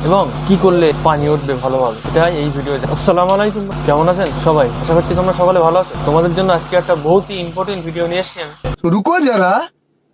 এবং কি করলে পানি উঠবে ভালোভাবে, এটাই এই ভিডিওতে। আসসালামু আলাইকুম, কেমন আছেন সবাই? আশা করছি তোমরা সকলে ভালো আছো। তোমাদের জন্য আজকে একটা বহুত ইম্পর্টেন্ট ভিডিও নিয়ে এসেছি আমি। রুকো যারা,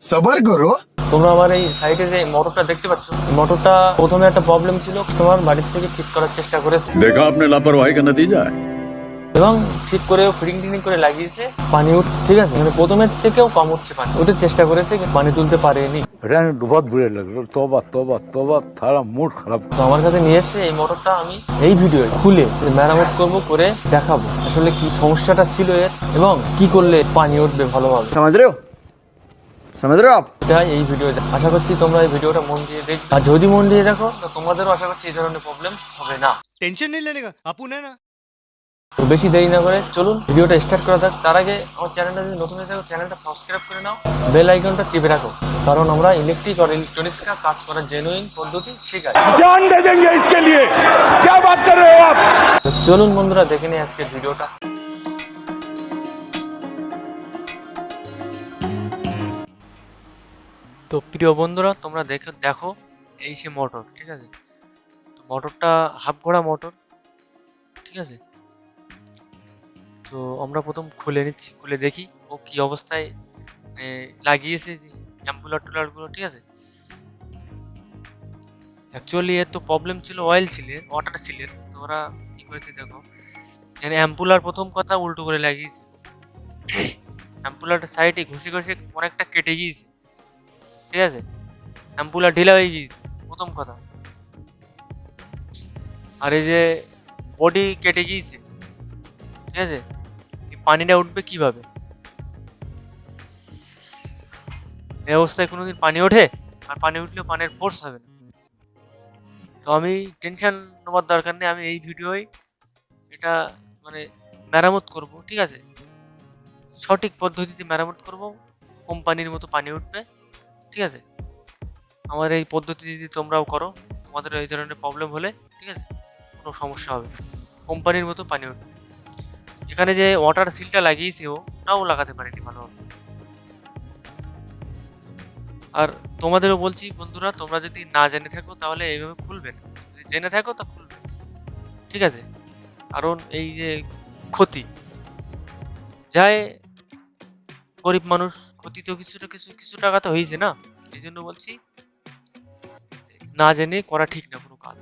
সবার করো। তোমরা আমার এই সাইটে যে মোটরটা দেখতে পাচ্ছ, মোটরটা প্রথমে একটা প্রবলেম ছিল, তোমার বাড়ির থেকে ঠিক করার চেষ্টা করেছে। देखा आपने लापरवाही का नतीजा है। এবং ঠিক করে ফিটিং করে লাগিয়েছে, পানি ঠিক আছে, মানে প্রথমের থেকেও কম উঠছে, পানি উঠে চেষ্টা করেছে, পানি তুলতে পারেনি। बहुत बुरे लग रहे, तौबा तौबा तौबा, थारा मूड खराब। তো আমার काছে নিয়ে এসে এই মোটরটা আমি এই ভিডিও খুলে মেরামত করব, করে দেখাবো আসলে কি সমস্যাটা ছিল এর এবং কি করলে পানি উঠবে ভালোভাবে। समझ रहे हो आप? এটাই এই ভিডিওতে। আশা করছি তোমরা এই ভিডিওটা মন দিয়ে দেখবে, আর যদি মন দিয়ে দেখো তো তোমাদেরও আশা করছি এই ধরনের প্রবলেম হবে না। टेंशन नहीं लेने का, अपुन है ना। তো বেশি দেরি না করে চলুন ভিডিওটা স্টার্ট করা যাক। তার আগে আমার চ্যানেলটা যদি নতুন হয়ে থাকো, চ্যানেলটা সাবস্ক্রাইব করে নাও, বেল আইকনটা টিপে রাখো, কারণ আমরা ইলেকট্রিক আর ইলেকট্রনিক্স का কাজ করার জেনুইন পদ্ধতি শেখাই। जान दे देंगे इसके लिए, क्या बात कर रहे हो आप? তো চলুন বন্ধুরা দেখে নিই আজকের ভিডিওটা। তো প্রিয় বন্ধুরা, তোমরা দেখো এই সে মোটর, ঠিক আছে। তো মোটরটা হাফ ঘোড়া মোটর, ঠিক আছে। তো আমরা প্রথম খুলে নিচ্ছি, খুলে দেখি ও কি অবস্থায় লাগিয়েছে, যে অ্যাম্পুলার, ঠিক আছে। অ্যাকচুয়ালি এর তো প্রবলেম ছিল অয়েল সিলের, ওয়াটার সিলের। তো ওরা কি করেছে দেখো, এখানে অ্যাম্পুলার প্রথম কথা উল্টো করে লাগিয়েছে, অ্যাম্পুলার সাইডে ঘষে অনেকটা কেটে গিয়েছে, ঠিক আছে। অ্যাম্পুলার ঢিলা হয়ে গিয়েছে প্রথম কথা, আর এই যে বডি কেটে গিয়েছে, ঠিক আছে। পানিটা উঠবে কিভাবে? এই অবস্থায় কোনোদিন পানি ওঠে? আর পানি উঠলেও পানির ফোর্স হবে না। তো আমি টেনশন নেওয়ার দরকার নেই, আমি এই ভিডিওয় এটা মানে মেরামত করব, ঠিক আছে। সঠিক পদ্ধতিতে মেরামত করব, কোম্পানির মতো পানি উঠবে, ঠিক আছে। আমার এই পদ্ধতি যদি তোমরাও করো, তোমাদের এই ধরনের প্রবলেম হলে, ঠিক আছে, কোনো সমস্যা হবে না, কোম্পানির মতো পানি উঠবে। এখানে যে ওয়াটার সিলটা লাগিয়েছে ওটাও লাগাতে পারেনি ভালোভাবে। আর তোমাদেরও বলছি বন্ধুরা, তোমরা যদি না জেনে থাকো তাহলে এইভাবে খুলবে না, যদি জেনে থাকো তা খুলবে, ঠিক আছে। কারণ এই যে ক্ষতি যায়, গরিব মানুষ, ক্ষতি তো কিছু টাকা তো হয়েছে না, এই জন্য বলছি না জেনে করা ঠিক না কোনো কাজ।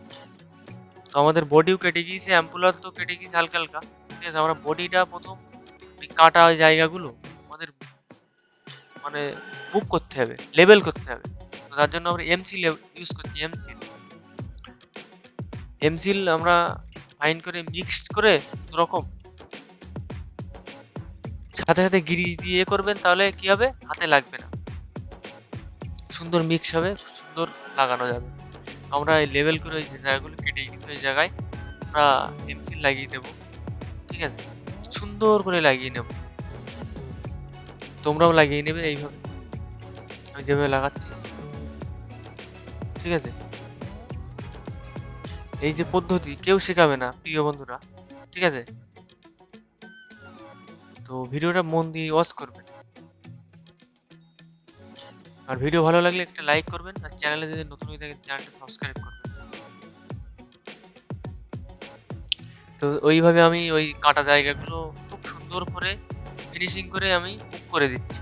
তো আমাদের বডিও কেটে গিয়েছে, অ্যাম্পুলার তো কেটে গিয়েছে হালকা, ঠিক আছে। আমরা বডিটা প্রথম ওই কাটা ওই জায়গাগুলো আমাদের মানে বুক করতে হবে, লেবেল করতে হবে। তো তার জন্য আমরা এমসিল ইউজ করছি। এমসিল আমরা ফাইন করে মিক্সড করে রকম সাথে গ্রিজ দিয়ে করবেন, তাহলে কি হবে, হাতে লাগবে না, সুন্দর মিক্স হবে, সুন্দর লাগানো যাবে। আমরা এই লেবেল করে ওই যে জায়গাগুলো কেটে গেছি ওই জায়গায় আমরা এমসিল লাগিয়ে দেবো, ঠিক আছে। সুন্দর করে লাগিয়ে নেব, তোমরাও লাগিয়ে নেবে এইভাবে, আমি যেভাবে লাগাচ্ছি, ঠিক আছে। এই যে পদ্ধতি কেউ শেখাবে না প্রিয় বন্ধুরা, ঠিক আছে। তো ভিডিওটা মন দিয়ে ওয়াচ করবেন, আর ভিডিও ভালো লাগলে একটা লাইক করবেন, আর চ্যানেলে যদি নতুন হয়ে থাকেন চ্যানেলটা সাবস্ক্রাইব করবেন। তো ওইভাবে আমি ওই কাটা জায়গাগুলো খুব সুন্দর করে ফিনিশিং করে আমি বুক করে দিচ্ছি।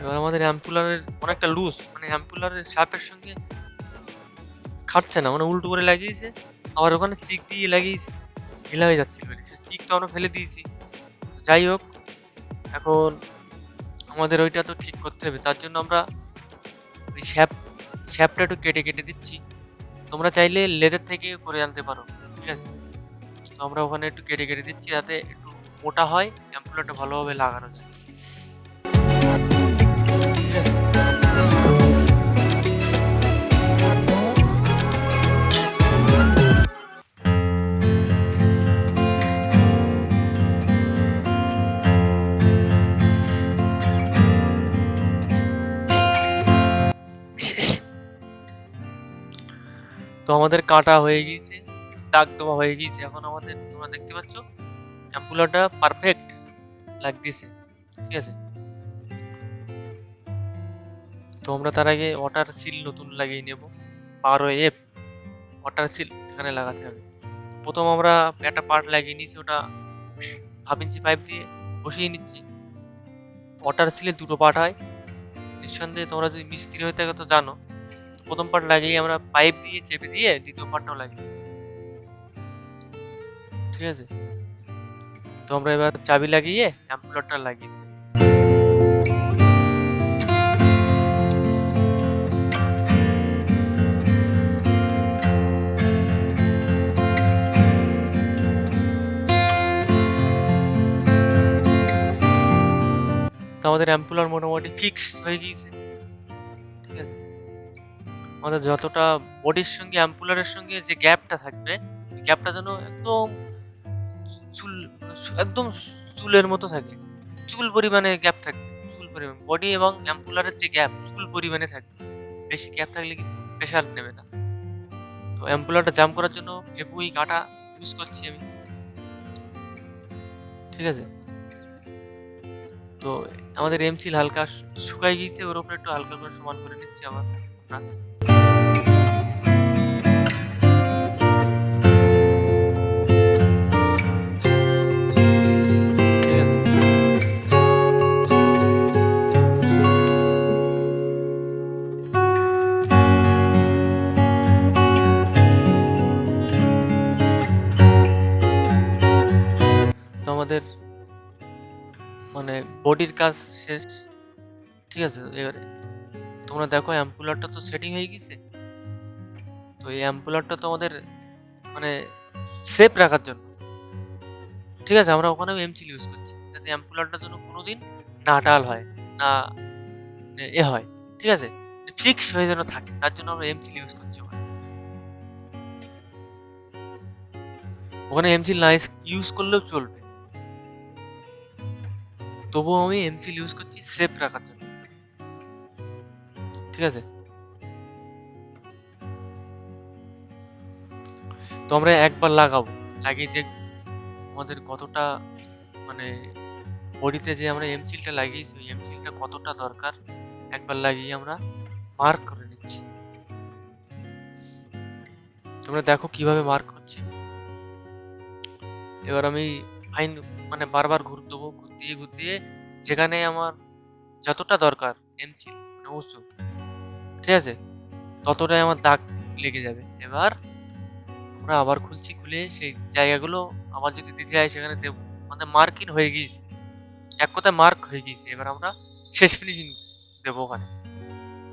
এবার আমাদের অ্যাম্পুলারের অনেকটা লুজ, মানে অ্যাম্পুলারের শার্পের সঙ্গে খাটছে না, মানে উল্টো করে লাগিয়েছে, আবার ওখানে চিক দিয়ে লাগিয়েছে, ঢিলা হয়ে যাচ্ছিল, সে চিকটা আমরা ফেলে দিয়েছি। যাই হোক, এখন আমাদের ওইটা তো ঠিক করতে হবে, তার জন্য আমরা ওই শ্যাপটা একটু কেটে দিচ্ছি। তোমরা চাইলে লেদার থেকে করে আনতে পারো, ঠিক আছে। তো আমরা ওখানে একটু কেটে দিচ্ছি যাতে একটু মোটা হয়, অ্যাম্পুলারটা ভালোভাবে লাগানো যায়, ঠিক আছে। তো আমাদের কাটা হয়ে গিয়েছে, দাগ দেওয়া হয়ে গিয়েছে। এখন আমাদের তোমরা দেখতে পাচ্ছ অ্যাম্পুলারটা পারফেক্ট লাগতেছে, ঠিক আছে। তো আমরা তার আগে ওয়াটার সিল নতুন লাগিয়ে নেব, 12F ওয়াটার সিল এখানে লাগাতে হবে। প্রথম আমরা একটা পার্ট লাগিয়ে নিয়েছি, ওটা 1/2 ইঞ্চি পাইপ দিয়ে বসিয়ে নিচ্ছি। ওয়াটার সিলের দুটো পার্ট হয়, নিঃসন্দেহে তোমরা যদি মিস্ত্রি হয়ে থাকো তো জানো। প্রথম পার্ট লাগিয়ে আমরা পাইপ দিয়ে চেপে দিয়ে দ্বিতীয় পার্টটাও লাগিয়ে দিয়েছি, ঠিক আছে। তো আমরা এবার চাবি লাগিয়ে অ্যাম্পুলারটা লাগিয়ে দিই। তো আমাদের অ্যাম্পুলার মোটামুটি ফিক্স হয়ে গিয়েছে, ঠিক আছে। আমাদের যতটা বডির সঙ্গে অ্যাম্পুলারের সঙ্গে যে গ্যাপটা থাকবে, গ্যাপটা যেন একদম চুল, একদম চুলের মতো থাকে, চুল পরিমাণে গ্যাপ থাকবে, চুল পরিমাণ। বডি এবং অ্যাম্পুলারের যে গ্যাপ চুল পরিমাণে থাকবে, বেশি গ্যাপ থাকলে কিন্তু প্রেশার নেবে না। তো অ্যাম্পুলারটা জাম করার জন্য ফেবুইক আটা ইউজ করছি আমি, ঠিক আছে। তো আমাদের এমসিল হালকা শুকাই গিয়েছে, ওর উপরে একটু হালকা করে সমান করে নিচ্ছি আবার আমরা। তো আমাদের মানে বডির কাজ শেষ, ঠিক আছে। এবারে তোমরা দেখো অ্যাম্পুলারটা তো সেটিং হয়ে গেছে। তো এই অ্যাম্পুলারটা তো আমাদের মানে সেফ রাখার জন্য, ঠিক আছে, আমরা ওখানেও এমসিল ইউজ করছি যাতে অ্যাম্পুলারটা যেন কোনোদিন না টাল হয় না হয়, ঠিক আছে, ফিক্স হয়ে যেন থাকে, তার জন্য আমরা এমসিল ইউজ করছি ওখানে। ওখানে এমসিল না ইউজ করলেও চলবে, তবুও আমি এমসিল ইউজ করছি সেফ রাখার জন্য, ঠিক আছে। তো আমরা একবার লাগাবো, লাগিয়ে দেখ আমাদের কতটা মানে বডিতে যে আমরা এমসিলটা লাগিয়েছি ওই এমসিলটা কতটা দরকার, একবার লাগিয়ে আমরা মার্ক করে নিচ্ছি। তোমরা দেখো কিভাবে মার্ক করছি। এবার আমি ফাইন মানে বারবার ঘুর দেবো, ঘুর দিয়ে যেখানে আমার যতটা দরকার এমসিল মানে ওষুধ, ঠিক আছে, ততটাই আমার দাগ লেগে যাবে। এবার আমরা আবার খুলছি, খুলে সেই জায়গাগুলো আবার যদি দিতে হয় সেখানে দেবো। আমাদের মার্কিং হয়ে গিয়েছে, এক কথায় মার্ক হয়ে গিয়েছে। এবার আমরা শেষ ফিনিশিং দেবো ওখানে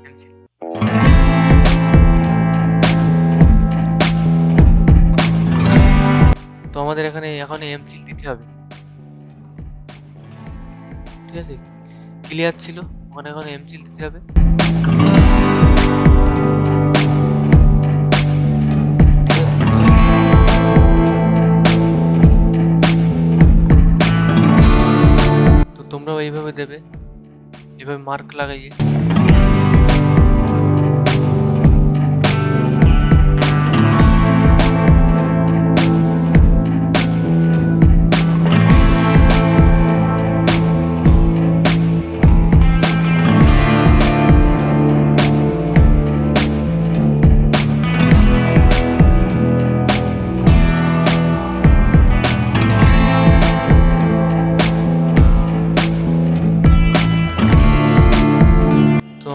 এমসিল। তো আমাদের এখানে এখন এমসিল দিতে হবে, ঠিক আছে। ক্লিয়ার ছিল, ওখানে এখন এমসিল দিতে হবে। তো তোমরাও এইভাবে দেবে, এভাবে মার্ক লাগাইয়ে।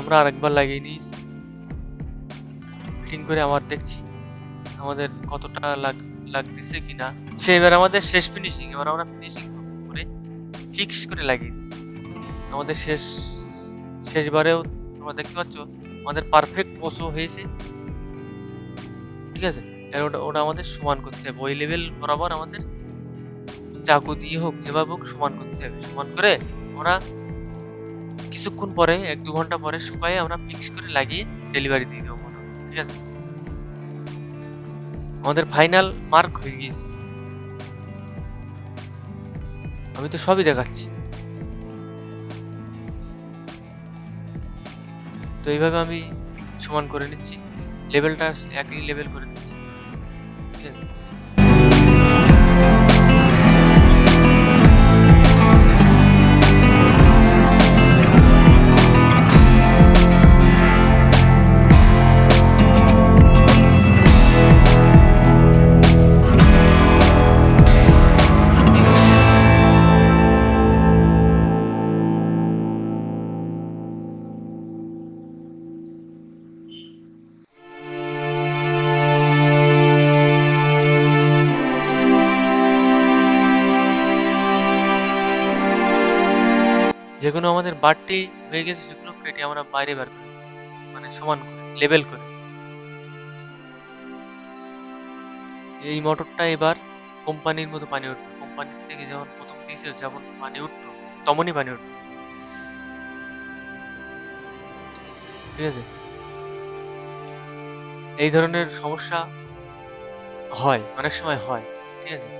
আমরা আরেকবার লাগিয়ে নিয়েছি, ফিটিং করে আবার দেখছি আমাদের কতটা লাগতেছে কিনা। সে এবার আমাদের শেষ ফিনিশিং, এবার আমরা ফিনিশিং করে ফিক্স করে লাগিয়ে দিই। আমাদের শেষবারেও তোমরা দেখতে পাচ্ছ আমাদের পারফেক্ট ওশো হয়েছে, ঠিক আছে। এবার ওটা আমাদের সমান করতে হবে, ওই লেভেল বরাবর আমাদের চাকু দিয়ে হোক যেভাবে হোক সমান করতে হবে। সমান করে আমরা কিছুক্ষণ পরে 1-2 ঘন্টা পরে শুকায়ে আমরা ফিক্স করে লাগিয়ে ডেলিভারি দিয়ে দেবো, ঠিক আছে। আমাদের ফাইনাল মার্ক হয়ে গিয়েছে, আমি তো সবই দেখাচ্ছি। তো এইভাবে আমি সমান করে নিচ্ছি, লেভেলটা একই লেভেল করে দিচ্ছি, ঠিক আছে। আমাদের বাড়তি হয়ে গেছে সেগুলো কেটে আমরা বাইরে বের করে দিচ্ছি, মানে সমান করে লেবেল করে। এই মোটরটা এবার কোম্পানির মতো পানি উঠবে, কোম্পানির থেকে যেমন প্রথম দিয়েছিল যেমন পানি উঠতো তেমনই পানি উঠবে, ঠিক আছে। এই ধরনের সমস্যা হয়, অনেক সময় হয়, ঠিক আছে।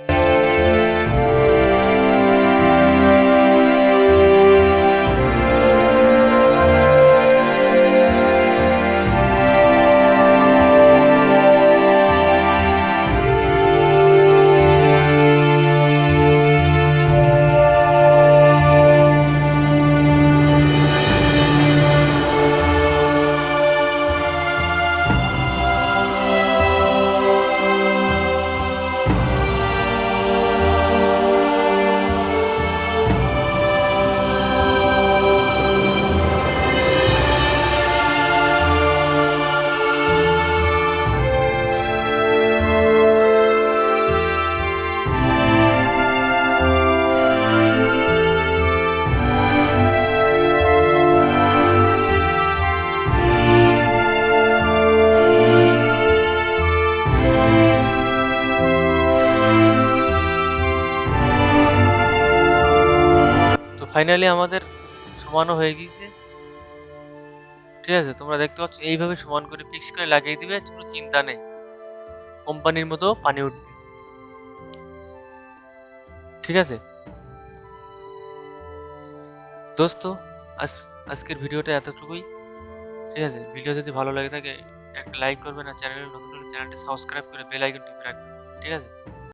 তো ফাইনালি আমাদের সমানও হয়ে গিয়েছে, ঠিক আছে। তোমরা দেখতে পাচ্ছ এইভাবে সমান করে ফিক্স করে লাগিয়ে দিবে, কোনো চিন্তা নেই, কোম্পানির মতো পানি উঠবে, ঠিক আছে। দোস্ত আজকের ভিডিওটা এতটুকুই, ঠিক আছে। ভিডিও যদি ভালো লাগে থাকে একটা লাইক করবেন, আর চ্যানেলে নতুন হলে চ্যানেলটা সাবস্ক্রাইব করে বেল আইকন টিপে রাখবেন, ঠিক আছে।